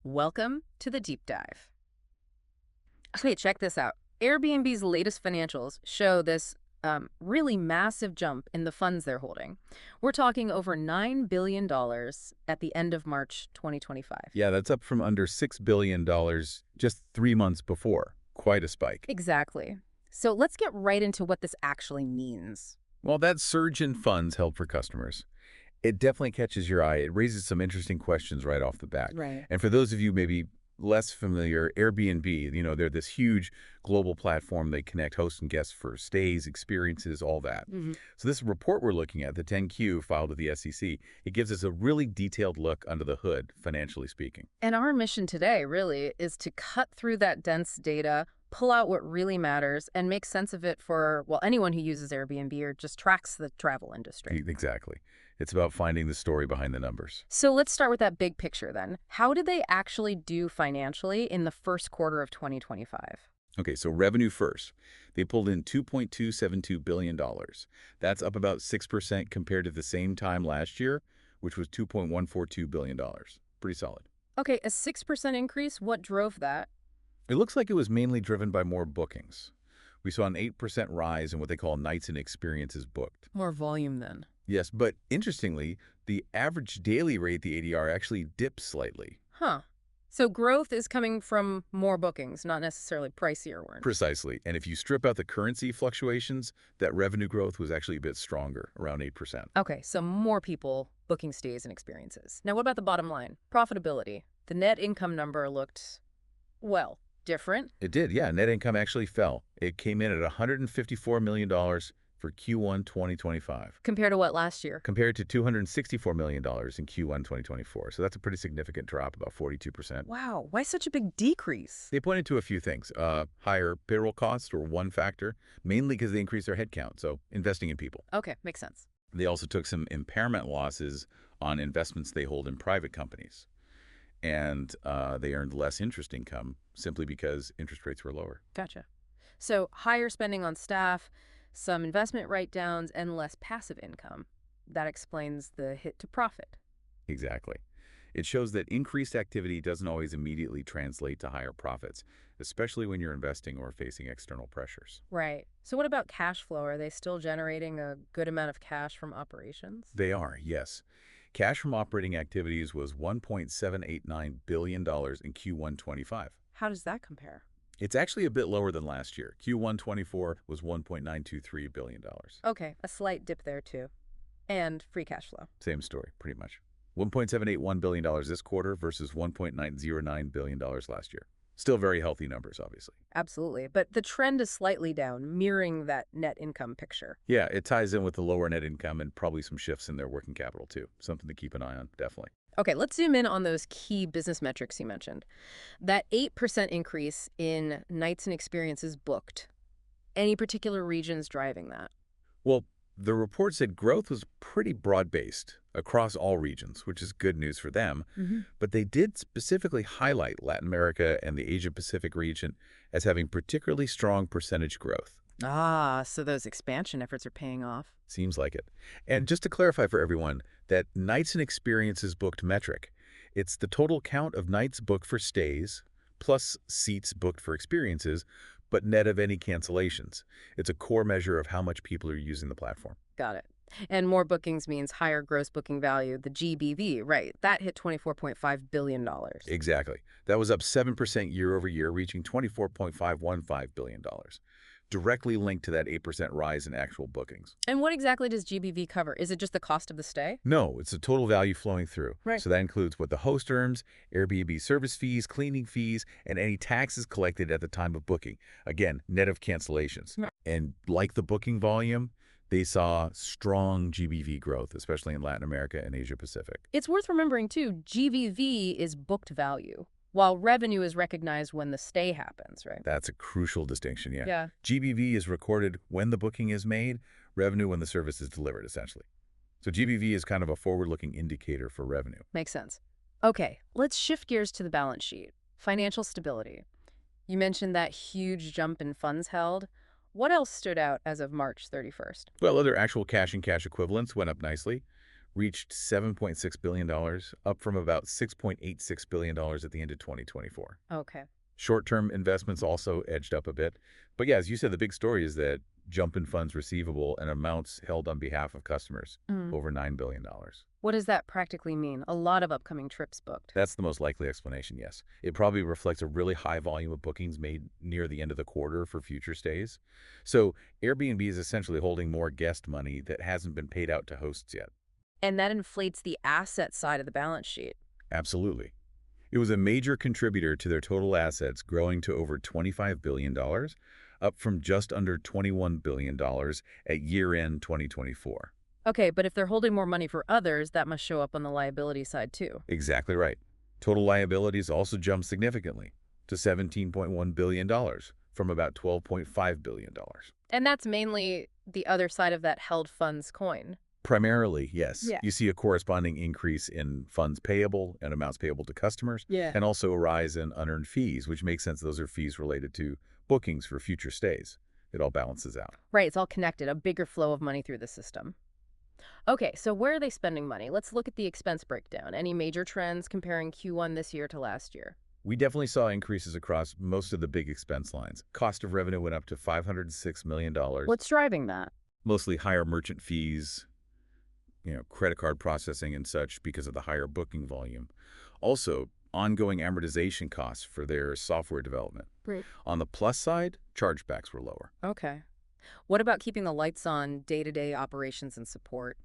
Welcome to the deep dive. Okay, check this out. Airbnb's latest financials show this really massive jump in the funds they're holding. We're talking over $9 billion at the end of March 2025. Yeah, that's up from under $6 billion just 3 months before. Quite a spike. Exactly. So let's get right into what this actually means. Well, that surge in funds held for customers, it definitely catches your eye. It raises some interesting questions right off the bat. Right. And for those of you maybe less familiar, Airbnb, they're this huge global platform. They connect hosts and guests for stays, experiences, all that. Hmm. So this report we're looking at, the 10Q filed with the SEC, it gives us a really detailed look under the hood, financially speaking. And our mission today really is to cut through that dense data, pull out what really matters, and make sense of it for, well, anyone who uses Airbnb or just tracks the travel industry. Exactly. It's about finding the story behind the numbers. So let's start with that big picture then. How did they actually do financially in the first quarter of 2025? Okay, so revenue first. They pulled in $2.272 billion. That's up about 6% compared to the same time last year, which was $2.142 billion. Pretty solid. Okay, a 6% increase. What drove that? It looks like it was mainly driven by more bookings. We saw an 8% rise in what they call nights and experiences booked. More volume then. Yes, but interestingly, the average daily rate, the ADR, actually dipped slightly. Huh. So growth is coming from more bookings, not necessarily pricier ones. Precisely. And if you strip out the currency fluctuations, that revenue growth was actually a bit stronger, around 8%. Okay, so more people booking stays and experiences. Now, what about the bottom line? Profitability. The net income number looked, well, different. It did, yeah. Net income actually fell. It came in at $154 million for Q1 2025, Compared to what last year? compared to $264 million in Q1 2024. So that's a pretty significant drop, about 42%. Wow, why such a big decrease? They pointed to a few things. Higher payroll costs were one factor, mainly because they increased their headcount, so investing in people. Okay, makes sense. They also took some impairment losses on investments they hold in private companies. And they earned less interest income simply because interest rates were lower. Gotcha. So higher spending on staff, some investment write-downs, and less passive income. That explains the hit to profit. Exactly. It shows that increased activity doesn't always immediately translate to higher profits, especially when you're investing or facing external pressures. Right. So what about cash flow? Are they still generating a good amount of cash from operations? They are, yes. Cash from operating activities was $1.789 billion in Q1 25. How does that compare? It's actually a bit lower than last year. Q1 24 was $1.923 billion. Okay, a slight dip there too. And free cash flow. Same story, pretty much. $1.781 billion this quarter versus $1.909 billion last year. Still very healthy numbers, obviously. Absolutely. But the trend is slightly down, mirroring that net income picture. Yeah, it ties in with the lower net income and probably some shifts in their working capital, too. Something to keep an eye on, definitely. Okay, let's zoom in on those key business metrics you mentioned. That 8% increase in nights and experiences booked. Any particular regions driving that? Well, the report said growth was pretty broad-based across all regions, which is good news for them. But they did specifically highlight Latin America and the Asia-Pacific region as having particularly strong percentage growth. Ah, so those expansion efforts are paying off. Seems like it. And just to clarify for everyone, that nights and experiences booked metric, it's the total count of nights booked for stays plus seats booked for experiences, but net of any cancellations. It's a core measure of how much people are using the platform. Got it. And more bookings means higher gross booking value, the GBV, right? That hit $24.5 billion. Exactly. That was up 7% year over year, reaching $24.515 billion. Directly linked to that 8% rise in actual bookings. And what exactly does GBV cover? Is it just the cost of the stay? No, it's the total value flowing through. Right. So that includes what the host earns, Airbnb service fees, cleaning fees, and any taxes collected at the time of booking. Again, net of cancellations. Right. And like the booking volume, they saw strong GBV growth, especially in Latin America and Asia Pacific. It's worth remembering, too, GBV is booked value, while revenue is recognized when the stay happens, right? That's a crucial distinction, yeah. Yeah. GBV is recorded when the booking is made, revenue when the service is delivered, essentially. So GBV is kind of a forward-looking indicator for revenue. Makes sense. Okay, let's shift gears to the balance sheet. Financial stability. You mentioned that huge jump in funds held. What else stood out as of March 31st? Well, other actual cash and cash equivalents went up nicely. reached $7.6 billion, up from about $6.86 billion at the end of 2024. Okay. Short-term investments also edged up a bit. But yeah, as you said, the big story is that jump in funds receivable and amounts held on behalf of customers, Mm. over $9 billion. What does that practically mean? A lot of upcoming trips booked. That's the most likely explanation, yes. It probably reflects a really high volume of bookings made near the end of the quarter for future stays. So Airbnb is essentially holding more guest money that hasn't been paid out to hosts yet. And that inflates the asset side of the balance sheet. Absolutely. It was a major contributor to their total assets, growing to over $25 billion, up from just under $21 billion at year-end 2024. Okay, but if they're holding more money for others, that must show up on the liability side too. Exactly right. Total liabilities also jumped significantly to $17.1 billion from about $12.5 billion. And that's mainly the other side of that held funds coin. Primarily, yes. Yeah. You see a corresponding increase in funds payable and amounts payable to customers, Yeah. and also a rise in unearned fees, which makes sense. Those are fees related to bookings for future stays. It all balances out. Right, it's all connected, a bigger flow of money through the system. Okay, so where are they spending money? Let's look at the expense breakdown. Any major trends comparing Q1 this year to last year? We definitely saw increases across most of the big expense lines. Cost of revenue went up to $506 million, What's driving that? mostly higher merchant fees, credit card processing and such because of the higher booking volume. Also, ongoing amortization costs for their software development. Right. On the plus side, chargebacks were lower. Okay. What about keeping the lights on day-to-day operations and support?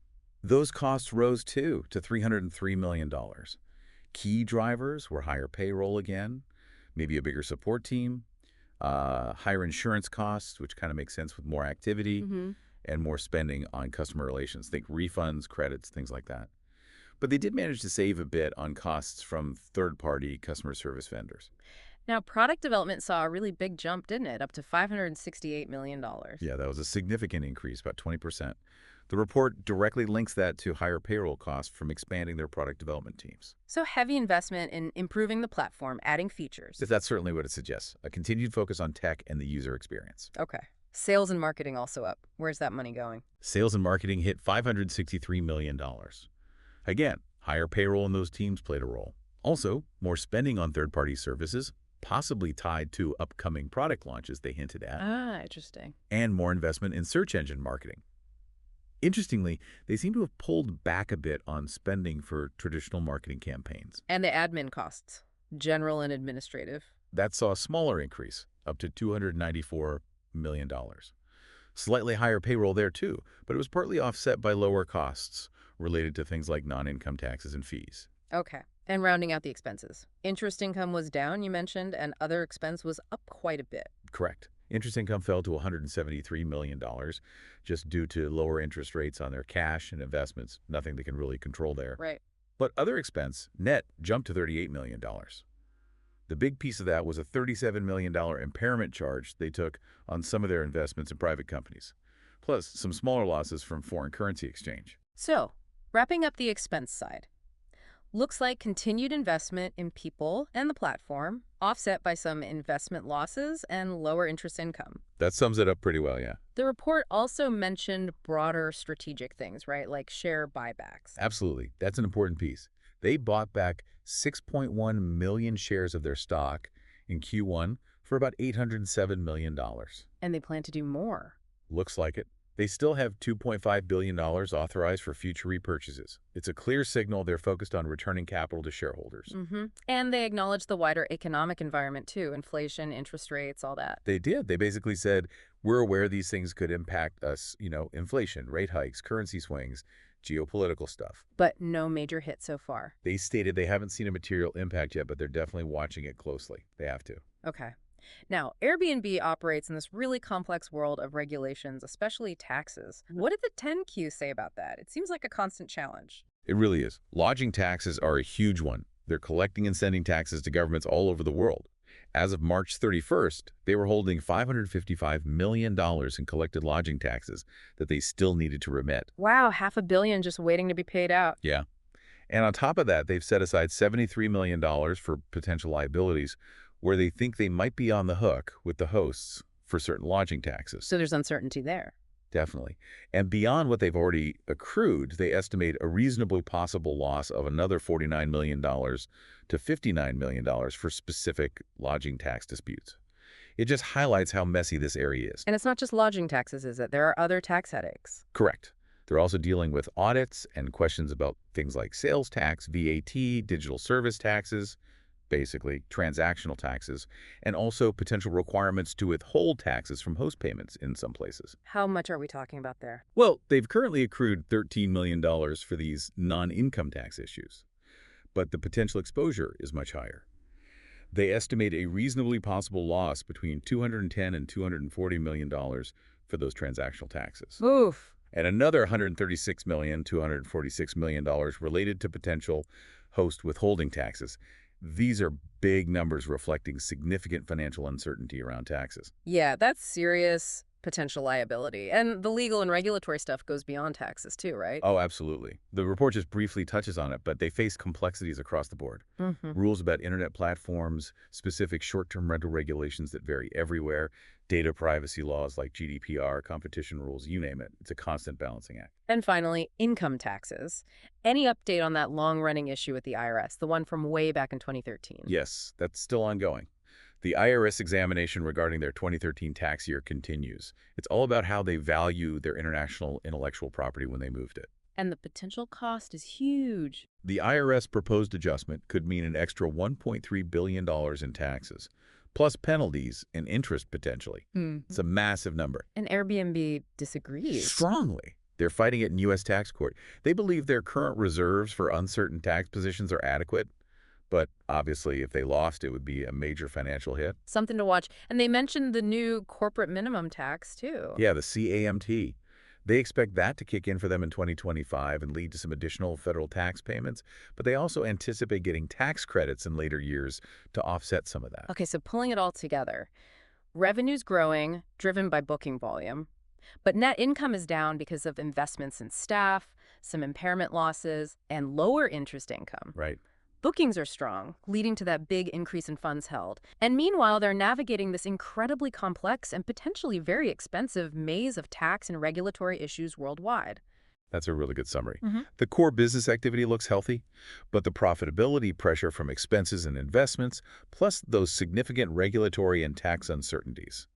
Those costs rose too to $303 million. Key drivers were higher payroll again, maybe a bigger support team, higher insurance costs, which kind of makes sense with more activity, Mm-hmm. and more spending on customer relations. Think refunds, credits, things like that. But they did manage to save a bit on costs from third-party customer service vendors. Now, product development saw a really big jump, didn't it? Up to $568 million. Yeah, that was a significant increase, about 20%. The report directly links that to higher payroll costs from expanding their product development teams. So heavy investment in improving the platform, adding features. That's certainly what it suggests, a continued focus on tech and the user experience. Okay. Sales and marketing also up. Where's that money going? Sales and marketing hit $563 million. Again, higher payroll in those teams played a role. Also, more spending on third-party services, possibly tied to upcoming product launches they hinted at, Ah, interesting. and more investment in search engine marketing. Interestingly, they seem to have pulled back a bit on spending for traditional marketing campaigns. And the admin costs, general and administrative. That saw a smaller increase, up to $294 million. Slightly higher payroll there too, but it was partly offset by lower costs related to things like non-income taxes and fees. Okay. And rounding out the expenses. Interest income was down, you mentioned, and other expense was up quite a bit. Correct. Interest income fell to $173 million, just due to lower interest rates on their cash and investments, nothing they can really control there. Right. But other expense, net, jumped to $38 million. The big piece of that was a $37 million impairment charge they took on some of their investments in private companies, plus some smaller losses from foreign currency exchange. So, wrapping up the expense side. Looks like continued investment in people and the platform, offset by some investment losses and lower interest income. That sums it up pretty well, yeah. The report also mentioned broader strategic things, right? Like share buybacks. Absolutely. That's an important piece. They bought back 6.1 million shares of their stock in Q1 for about $807 million. And they plan to do more. Looks like it. They still have $2.5 billion authorized for future repurchases. It's a clear signal they're focused on returning capital to shareholders. And they acknowledge the wider economic environment too, inflation, interest rates, all that. They did. They basically said, we're aware these things could impact us, inflation, rate hikes, currency swings, geopolitical stuff. But no major hit so far. They stated they haven't seen a material impact yet, but they're definitely watching it closely. They have to. Okay. Now, Airbnb operates in this really complex world of regulations, especially taxes. What did the 10Q say about that? It seems like a constant challenge. It really is. Lodging taxes are a huge one. They're collecting and sending taxes to governments all over the world. As of March 31st, they were holding $555 million in collected lodging taxes that they still needed to remit. Wow, $500 million just waiting to be paid out. Yeah. And on top of that, they've set aside $73 million for potential liabilities where they think they might be on the hook with the hosts for certain lodging taxes. So there's uncertainty there. Definitely. And beyond what they've already accrued, they estimate a reasonably possible loss of another $49 million to $59 million for specific lodging tax disputes. It just highlights how messy this area is. And it's not just lodging taxes, is it? There are other tax headaches. Correct. They're also dealing with audits and questions about things like sales tax, VAT, digital service taxes, basically transactional taxes, and also potential requirements to withhold taxes from host payments in some places. How much are we talking about there? Well, they've currently accrued $13 million for these non-income tax issues, but the potential exposure is much higher. They estimate a reasonably possible loss between $210 and $240 million for those transactional taxes, Oof. and another $136 million to $146 million related to potential host withholding taxes. These are big numbers reflecting significant financial uncertainty around taxes. Yeah, that's serious potential liability. And the legal and regulatory stuff goes beyond taxes too, right? Oh, absolutely. The report just briefly touches on it, but they face complexities across the board. Mm-hmm. Rules about internet platforms, specific short-term rental regulations that vary everywhere, data privacy laws like GDPR, competition rules, you name it. It's a constant balancing act. And finally, income taxes. Any update on that long-running issue with the IRS, the one from way back in 2013? Yes, that's still ongoing. The IRS examination regarding their 2013 tax year continues. It's all about how they value their international intellectual property when they moved it. And the potential cost is huge. The IRS proposed adjustment could mean an extra $1.3 billion in taxes, plus penalties and interest potentially. It's a massive number. And Airbnb disagrees. Strongly. They're fighting it in U.S. tax court. They believe their current reserves for uncertain tax positions are adequate, but obviously if they lost, it would be a major financial hit. Something to watch. And they mentioned the new corporate minimum tax, too. Yeah, the CAMT. They expect that to kick in for them in 2025 and lead to some additional federal tax payments, but they also anticipate getting tax credits in later years to offset some of that. Okay, so pulling it all together, revenue's growing, driven by booking volume, but net income is down because of investments in staff, some impairment losses, and lower interest income. Right. Bookings are strong, leading to that big increase in funds held. And meanwhile, they're navigating this incredibly complex and potentially very expensive maze of tax and regulatory issues worldwide. That's a really good summary. Mm-hmm. The core business activity looks healthy, but the profitability pressure from expenses and investments, plus those significant regulatory and tax uncertainties,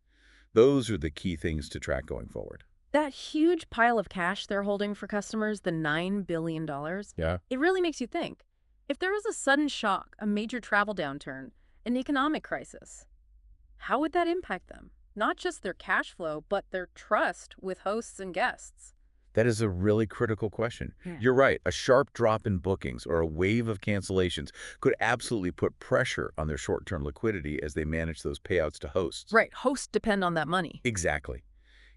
those are the key things to track going forward. That huge pile of cash they're holding for customers, the $9 billion, Yeah. it really makes you think. If there was a sudden shock, a major travel downturn, an economic crisis, how would that impact them? Not just their cash flow, but their trust with hosts and guests. That is a really critical question. Yeah. You're right. A sharp drop in bookings or a wave of cancellations could absolutely put pressure on their short-term liquidity as they manage those payouts to hosts. Right, hosts depend on that money. Exactly.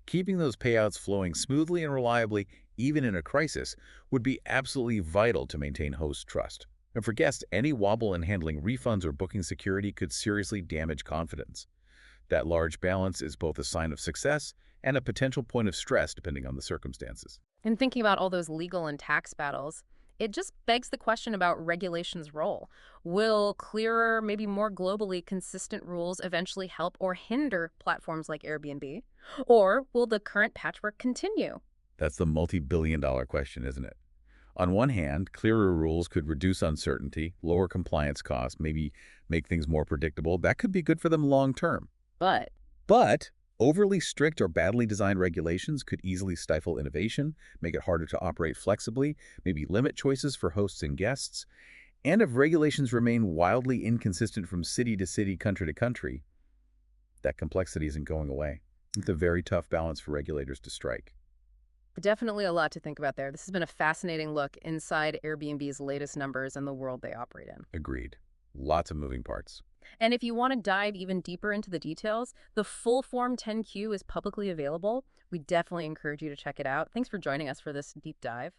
Keeping those payouts flowing smoothly and reliably, even in a crisis, would be absolutely vital to maintain host trust. And for guests, any wobble in handling refunds or booking security could seriously damage confidence. That large balance is both a sign of success and a potential point of stress depending on the circumstances. And thinking about all those legal and tax battles, it just begs the question about regulation's role. Will clearer, maybe more globally consistent rules eventually help or hinder platforms like Airbnb? Or will the current patchwork continue? That's the multi-billion-dollar question, isn't it? On one hand, clearer rules could reduce uncertainty, lower compliance costs, maybe make things more predictable. That could be good for them long term. But overly strict or badly designed regulations could easily stifle innovation, make it harder to operate flexibly, maybe limit choices for hosts and guests. And if regulations remain wildly inconsistent from city to city, country to country, that complexity isn't going away. It's a very tough balance for regulators to strike. Definitely a lot to think about there. This has been a fascinating look inside Airbnb's latest numbers and the world they operate in. Agreed. Lots of moving parts. And if you want to dive even deeper into the details, the full Form 10Q is publicly available. We definitely encourage you to check it out. Thanks for joining us for this deep dive.